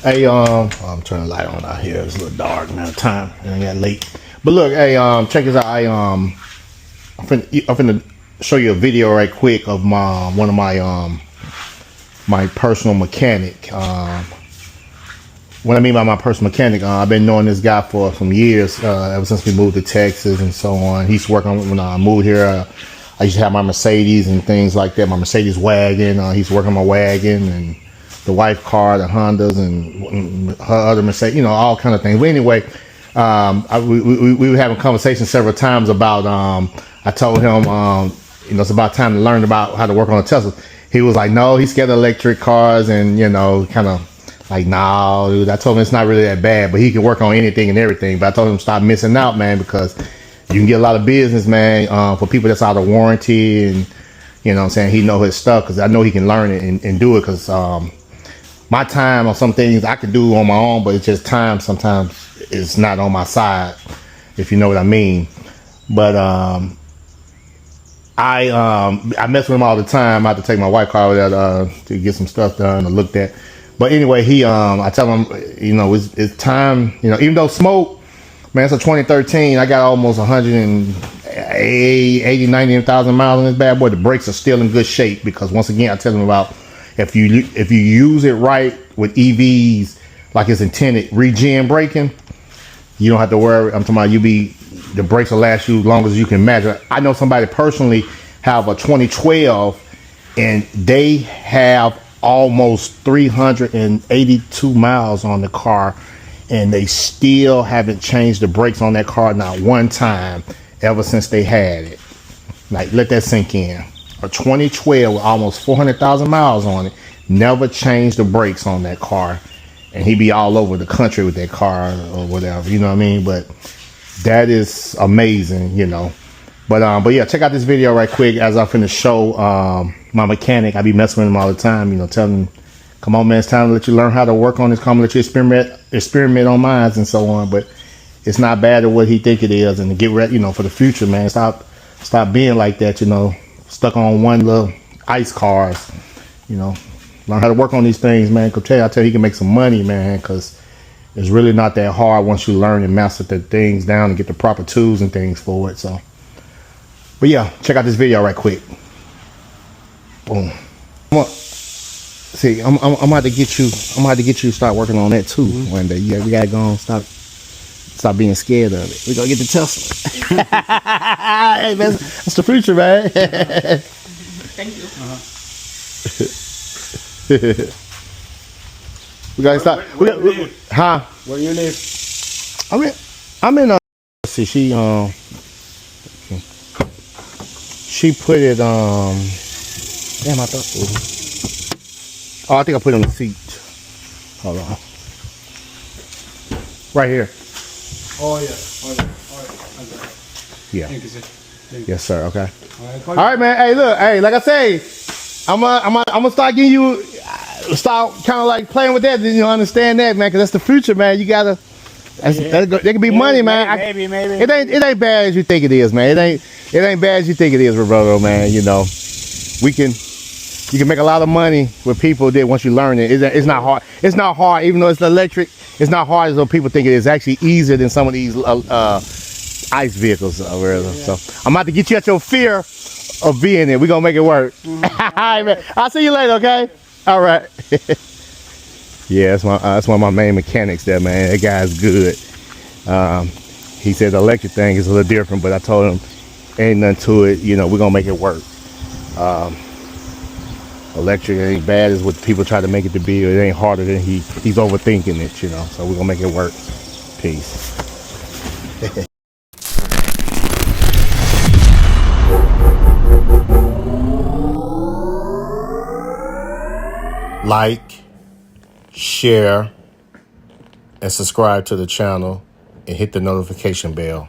Hey, I'm turning the light on out here. It's a little dark now. Time and I got late. But look, hey, check this out. I'm finna show you a video right quick of one of my personal mechanic. What I mean by my personal mechanic, I've been knowing this guy for some years, ever since we moved to Texas and so on. He used to work on when I moved here. I used to have my Mercedes and things like that. My Mercedes wagon. He used to work on my wagon and the wife car, the Hondas, and her other Mercedes, you know, all kind of things. But anyway, we were having conversations several times about, I told him, you know, it's about time to learn about how to work on a Tesla. He was like, no, he's scared of electric cars and, you know, kind of like, no, dude. I told him it's not really that bad, but he can work on anything and everything. But I told him stop missing out, man, because you can get a lot of business, man, for people that's out of warranty and, you know what I'm saying, he know his stuff because I know he can learn it and do it because, my time on some things I can do on my own, but it's just time sometimes it's not on my side, if you know what I mean. But I mess with him all the time. I have to take my wife car over there to get some stuff done or looked at. But anyway, I tell him, you know, it's time, you know, even though smoke, man, it's a 2013, I got almost 180, 90,000 miles on this bad boy. The brakes are still in good shape because once again, I tell him about if you use it right with EVs like it's intended, regen braking, you don't have to worry. I'm talking about the brakes will last you as long as you can imagine. I know somebody personally have a 2012 and they have almost 382 miles on the car and they still haven't changed the brakes on that car not one time ever since they had it. Like, let that sink in. A 2012 with almost 400,000 miles on it, never changed the brakes on that car, and he be all over the country with that car or whatever, you know what I mean? But that is amazing, you know. But yeah, check out this video right quick as I'm finna show my mechanic. I be messing with him all the time, you know, telling him, come on, man, it's time to let you learn how to work on this. Come let you experiment on mines and so on. But it's not bad at what he think it is, and to get ready, you know, for the future, man. Stop being like that, you know. Stuck on one little ice cars, you know. Learn how to work on these things, man. I tell you, he can make some money, man, because it's really not that hard once you learn and master the things down and get the proper tools and things for it. So, but yeah, check out this video right quick. Boom. See, I'm about to get you. I'm about to get you to start working on that too one day. Yeah, we gotta go and stop being scared of it. We gonna get the Tesla. Hey, man, that's the future, man. Thank you. We gotta stop. Where you live? Huh? Where you live? I'm in. Let's see, she put it. Damn, I thought. Oh, I think I put it on the seat. Hold on. Right here. Oh yeah. Okay. Yeah. Thank you, sir. Yes, sir. Okay. All All right, man. Hey, look. Hey, like I say, I'm gonna start getting you, start kind of like playing with that. Then you understand that, man, because that's the future, man. You gotta. There can be money, man. Maybe. It ain't bad as you think it is, man. It ain't bad as you think it is, Roberto, man. You know, you can make a lot of money with people that once you learn it. It's not hard. It's not hard, even though it's electric. It's not hard as though people think it is. It's actually easier than some of these ice vehicles or whatever. Yeah. So I'm about to get you at your fear of being there. We're gonna make it work. All right, man. I'll see you later, okay? All right. Yeah, that's one of my main mechanics there, man. That guy's good. He said the electric thing is a little different, but I told him ain't nothing to it. You know, we're gonna make it work. Electric ain't bad as what people try to make it to be. It ain't harder than he's overthinking it, you know. So we're gonna make it work. Peace. Like, share, and subscribe to the channel and hit the notification bell.